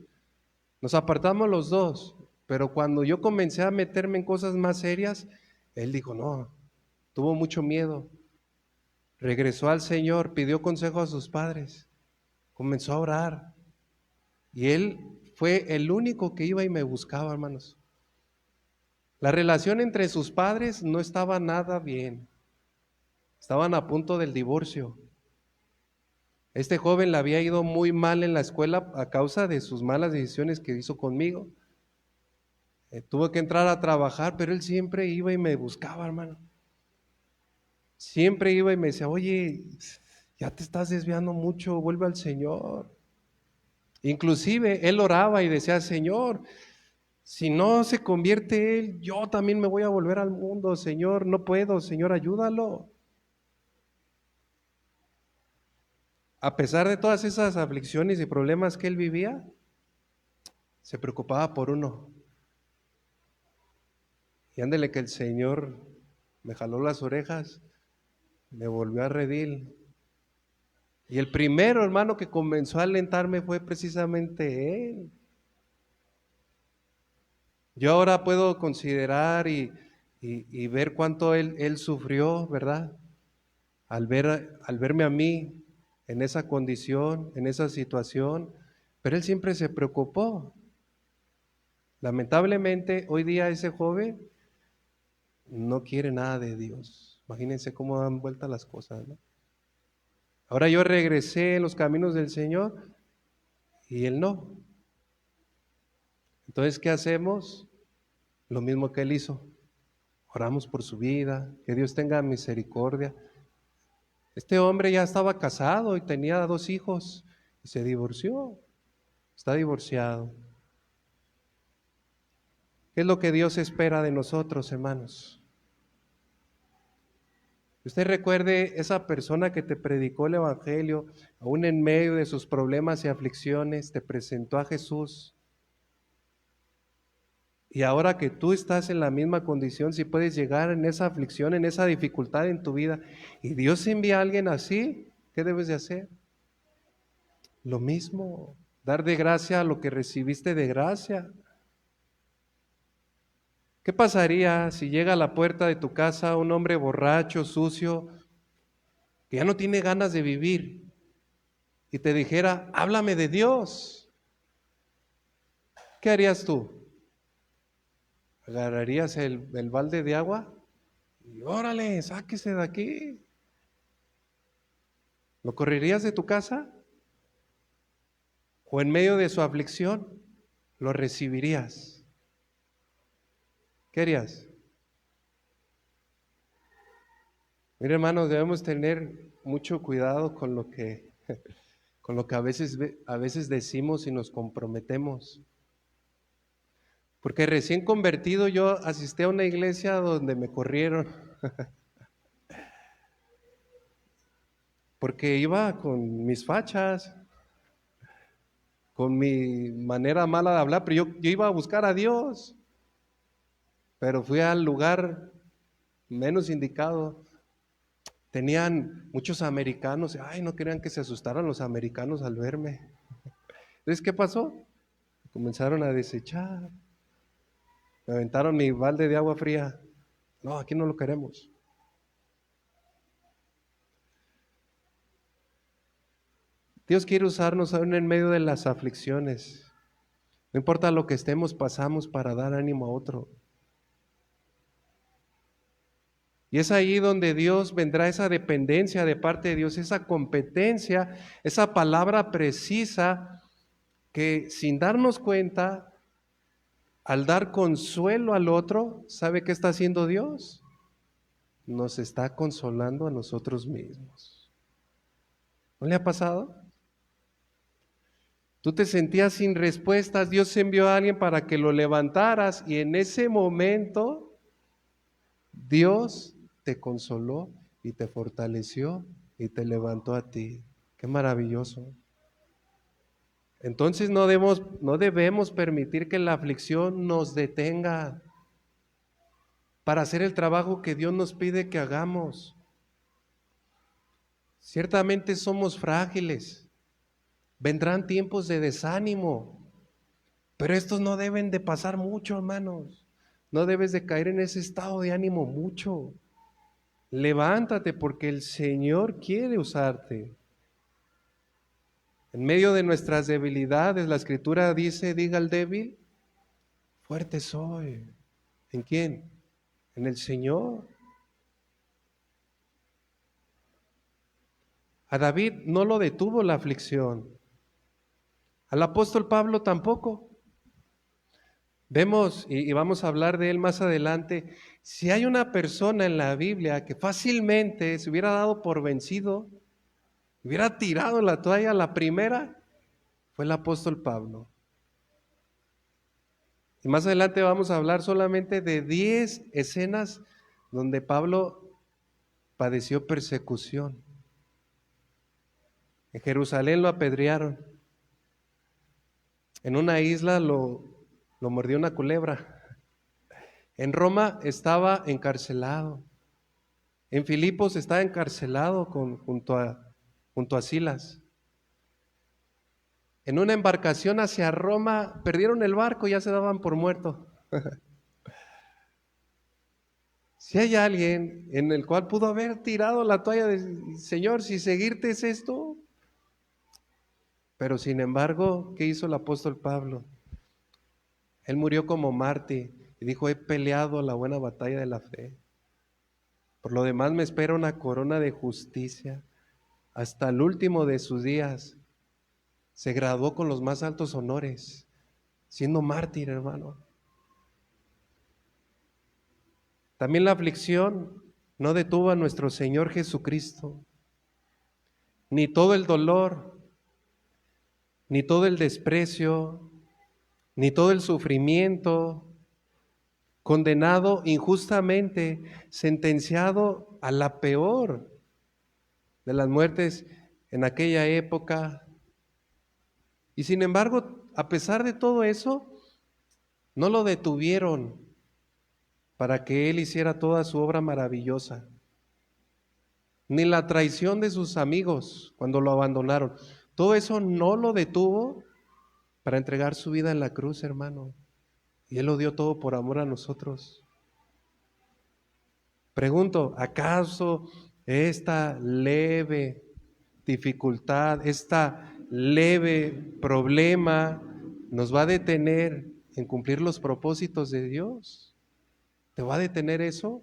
nos apartamos los dos, pero cuando yo comencé a meterme en cosas más serias, él dijo, no, tuvo mucho miedo. Regresó al Señor, pidió consejo a sus padres, comenzó a orar. Y él fue el único que iba y me buscaba, hermanos. La relación entre sus padres no estaba nada bien. Estaban a punto del divorcio. Este joven le había ido muy mal en la escuela a causa de sus malas decisiones que hizo conmigo. Tuvo que entrar a trabajar, pero él siempre iba y me buscaba, hermano. Siempre iba y me decía, oye, ya te estás desviando mucho, vuelve al Señor. Inclusive él oraba y decía, Señor, si no se convierte él, yo también me voy a volver al mundo, Señor, no puedo, Señor, ayúdalo. A pesar de todas esas aflicciones y problemas que él vivía, se preocupaba por uno. Y ándele que el Señor me jaló las orejas, me volvió a redil. Y el primero, hermano, que comenzó a alentarme fue precisamente él. Yo ahora puedo considerar y ver cuánto él sufrió, ¿verdad? Al verme a mí en esa condición, en esa situación, pero él siempre se preocupó. Lamentablemente, hoy día ese joven no quiere nada de Dios. Imagínense cómo dan vuelta las cosas, ¿no? Ahora yo regresé en los caminos del Señor y él no. Entonces, ¿qué hacemos? Lo mismo que él hizo. Oramos por su vida, que Dios tenga misericordia. Este hombre ya estaba casado y tenía 2 hijos y se divorció. Está divorciado. ¿Qué es lo que Dios espera de nosotros, hermanos? Usted recuerde esa persona que te predicó el Evangelio, aún en medio de sus problemas y aflicciones, te presentó a Jesús. Y ahora que tú estás en la misma condición, si puedes llegar en esa aflicción, en esa dificultad en tu vida, y Dios envía a alguien así, ¿qué debes de hacer? Lo mismo, dar de gracia a lo que recibiste de gracia. ¿Qué pasaría si llega a la puerta de tu casa un hombre borracho, sucio, que ya no tiene ganas de vivir y te dijera, háblame de Dios? ¿Qué harías tú? ¿Agarrarías el balde de agua? Y órale, sáquese de aquí. ¿Lo correrías de tu casa? ¿O en medio de su aflicción lo recibirías? ¿Qué harías? Mira, hermanos, debemos tener mucho cuidado con lo que, con lo que a veces decimos y nos comprometemos. Porque recién convertido yo asistí a una iglesia donde me corrieron. Porque iba con mis fachas, con mi manera mala de hablar, pero yo iba a buscar a Dios. Pero fui al lugar menos indicado. Tenían muchos americanos, ay, no querían que se asustaran los americanos al verme. Entonces, ¿qué pasó? Comenzaron a desechar. Me aventaron mi balde de agua fría. No, aquí no lo queremos. Dios quiere usarnos aún en medio de las aflicciones. No importa lo que estemos, pasamos para dar ánimo a otro. Y es ahí donde Dios vendrá esa dependencia de parte de Dios, esa competencia, esa palabra precisa que sin darnos cuenta, al dar consuelo al otro, ¿sabe qué está haciendo Dios? Nos está consolando a nosotros mismos. ¿No le ha pasado? Tú te sentías sin respuestas, Dios envió a alguien para que lo levantaras y en ese momento Dios te consoló y te fortaleció y te levantó a ti. Qué maravilloso. Entonces no debemos permitir que la aflicción nos detenga para hacer el trabajo que Dios nos pide que hagamos. Ciertamente somos frágiles. Vendrán tiempos de desánimo. Pero estos no deben de pasar mucho, hermanos. No debes de caer en ese estado de ánimo mucho. Levántate porque el Señor quiere usarte. En medio de nuestras debilidades, la Escritura dice, diga al débil, fuerte soy. ¿En quién? En el Señor. A David no lo detuvo la aflicción. Al apóstol Pablo tampoco. Vemos, y vamos a hablar de él más adelante, si hay una persona en la Biblia que fácilmente se hubiera dado por vencido, hubiera tirado la toalla a la primera, fue el apóstol Pablo. Y más adelante vamos a hablar solamente de 10 escenas donde Pablo padeció persecución. En Jerusalén lo apedrearon. En una isla lo mordió una culebra. En Roma estaba encarcelado. En Filipos estaba encarcelado junto a Silas. En una embarcación hacia Roma perdieron el barco y ya se daban por muerto. Si hay alguien en el cual pudo haber tirado la toalla de Señor, si seguirte es esto. Pero sin embargo, ¿qué hizo el apóstol Pablo? Él murió como mártir y dijo, he peleado la buena batalla de la fe. Por lo demás me espera una corona de justicia. Hasta el último de sus días se graduó con los más altos honores, siendo mártir, hermano. También la aflicción no detuvo a nuestro Señor Jesucristo, ni todo el dolor, ni todo el desprecio, ni todo el sufrimiento, condenado injustamente, sentenciado a la peor de las muertes en aquella época. Y sin embargo, a pesar de todo eso, no lo detuvieron para que Él hiciera toda su obra maravillosa. Ni la traición de sus amigos cuando lo abandonaron. Todo eso no lo detuvo para entregar su vida en la cruz, hermano. Y Él lo dio todo por amor a nosotros. Pregunto, ¿acaso esta leve dificultad, esta leve problema nos va a detener en cumplir los propósitos de Dios? ¿Te va a detener eso?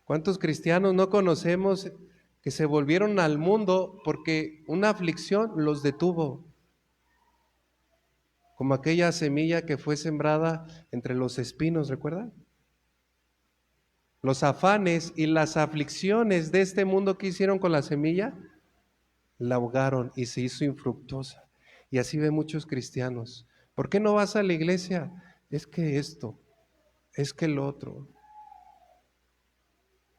¿Cuántos cristianos no conocemos que se volvieron al mundo porque una aflicción los detuvo? Como aquella semilla que fue sembrada entre los espinos, ¿recuerdan? Los afanes y las aflicciones de este mundo que hicieron con la semilla, la ahogaron y se hizo infructuosa. Y así ve muchos cristianos. ¿Por qué no vas a la iglesia? Es que esto, es que el otro.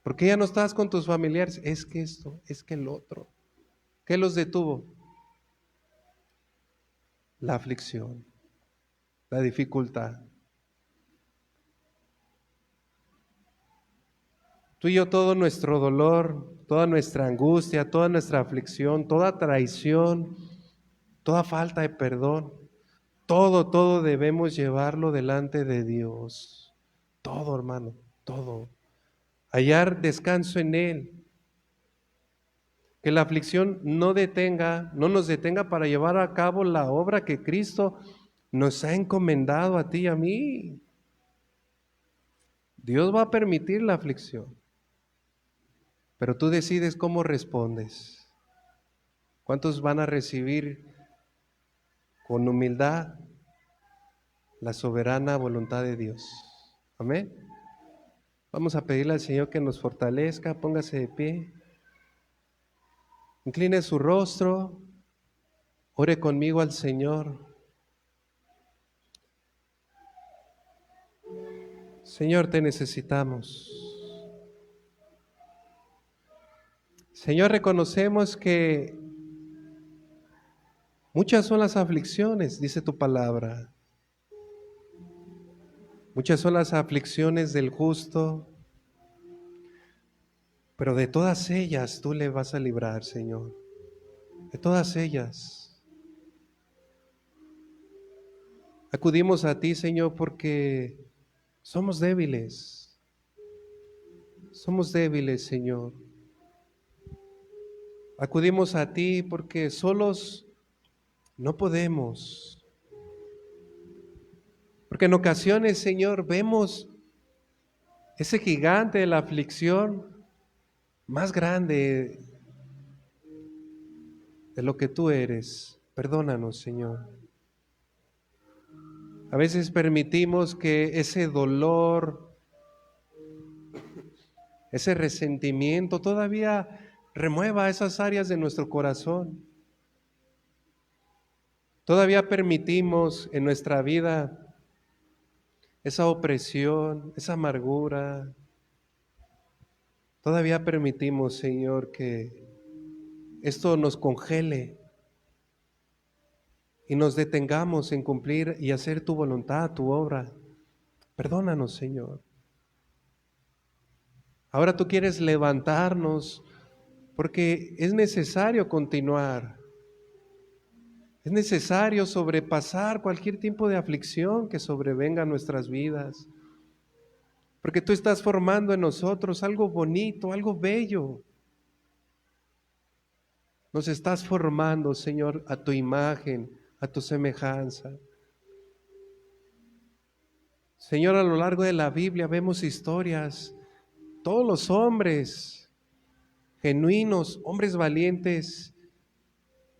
¿Por qué ya no estás con tus familiares? Es que esto, es que el otro. ¿Qué los detuvo? La aflicción, la dificultad. Tú y yo, todo nuestro dolor, toda nuestra angustia, toda nuestra aflicción, toda traición, toda falta de perdón, todo debemos llevarlo delante de Dios. Todo, hermano, todo. Hallar descanso en Él. Que la aflicción no nos detenga para llevar a cabo la obra que Cristo nos ha encomendado a ti y a mí. Dios va a permitir la aflicción, pero tú decides cómo respondes. ¿Cuántos van a recibir con humildad la soberana voluntad de Dios? Amén. Vamos a pedirle al Señor que nos fortalezca. Póngase de pie. Incline su rostro. Ore conmigo al Señor. Señor, te necesitamos. Señor, reconocemos que muchas son las aflicciones, dice tu palabra. Muchas son las aflicciones del justo, pero de todas ellas tú le vas a librar, Señor. De todas ellas. Acudimos a ti, Señor, porque somos débiles. Somos débiles, Señor. Acudimos a ti porque solos no podemos. Porque en ocasiones, Señor, vemos ese gigante de la aflicción más grande de lo que tú eres. Perdónanos, Señor. A veces permitimos que ese dolor, ese resentimiento todavía remueva esas áreas de nuestro corazón. Todavía permitimos en nuestra vida esa opresión, esa amargura. Todavía permitimos, Señor, que esto nos congele y nos detengamos en cumplir y hacer tu voluntad, tu obra. Perdónanos, Señor. Ahora tú quieres levantarnos porque es necesario continuar. Es necesario sobrepasar cualquier tipo de aflicción que sobrevenga a nuestras vidas. Porque tú estás formando en nosotros algo bonito, algo bello. Nos estás formando, Señor, a tu imagen, a tu semejanza. Señor, a lo largo de la Biblia vemos historias. Todos los hombres genuinos, hombres valientes,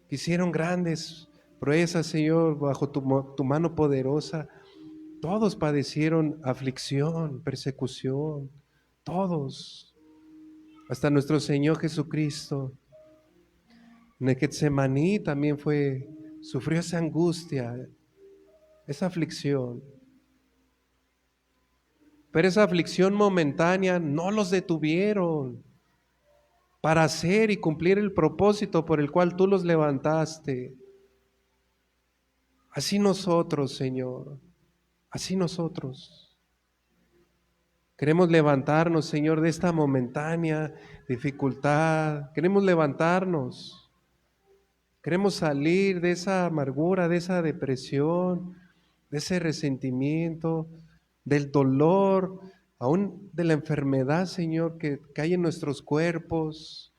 que hicieron grandes proezas, Señor, bajo tu mano poderosa. Todos padecieron aflicción, persecución, todos, hasta nuestro Señor Jesucristo. En el Getsemaní también sufrió esa angustia, esa aflicción. Pero esa aflicción momentánea no los detuvieron para hacer y cumplir el propósito por el cual tú los levantaste. Así nosotros, Señor, así nosotros. Queremos levantarnos, Señor, de esta momentánea dificultad. Queremos levantarnos. Queremos salir de esa amargura, de esa depresión, de ese resentimiento, del dolor, aún de la enfermedad, Señor, que hay en nuestros cuerpos,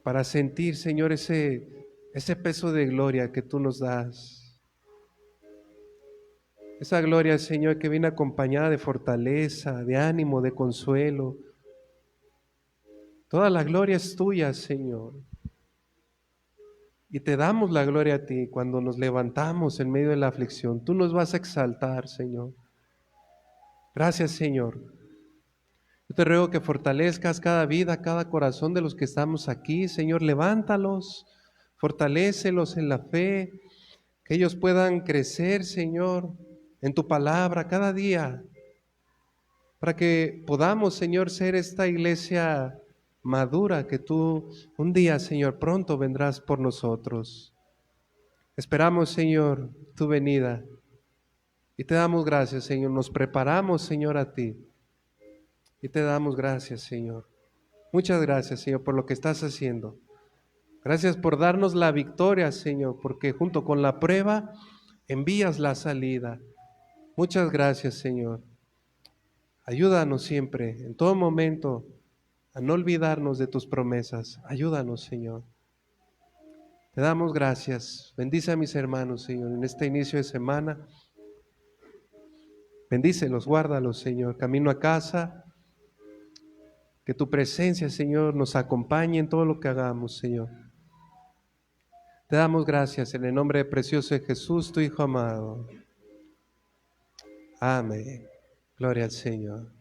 para sentir, Señor, ese peso de gloria que tú nos das. Esa gloria, Señor, que viene acompañada de fortaleza, de ánimo, de consuelo. Toda la gloria es tuya, Señor. Y te damos la gloria a ti cuando nos levantamos en medio de la aflicción. Tú nos vas a exaltar, Señor. Gracias, Señor. Yo te ruego que fortalezcas cada vida, cada corazón de los que estamos aquí. Señor, levántalos, fortalécelos en la fe, que ellos puedan crecer, Señor, en tu palabra cada día, para que podamos, Señor, ser esta iglesia madura que tú un día, Señor, pronto vendrás por nosotros. Esperamos, Señor, tu venida y te damos gracias, Señor. Nos preparamos, Señor, a ti y te damos gracias, Señor. Muchas gracias, Señor, por lo que estás haciendo. Gracias por darnos la victoria, Señor, porque junto con la prueba envías la salida. Muchas gracias, Señor. Ayúdanos siempre, en todo momento, a no olvidarnos de tus promesas. Ayúdanos, Señor. Te damos gracias. Bendice a mis hermanos, Señor, en este inicio de semana. Bendícelos, guárdalos, Señor. Camino a casa. Que tu presencia, Señor, nos acompañe en todo lo que hagamos, Señor. Te damos gracias en el nombre precioso de Jesús, tu Hijo amado. Amén. Gloria al Señor.